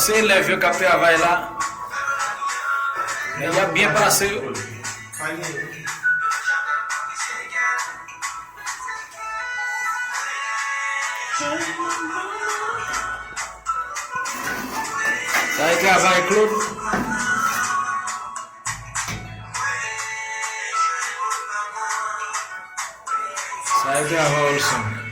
passer, les vieux qui travaillent là. Mais il a bien passé. Ça a été avant Claude. Ça a été avant Olson.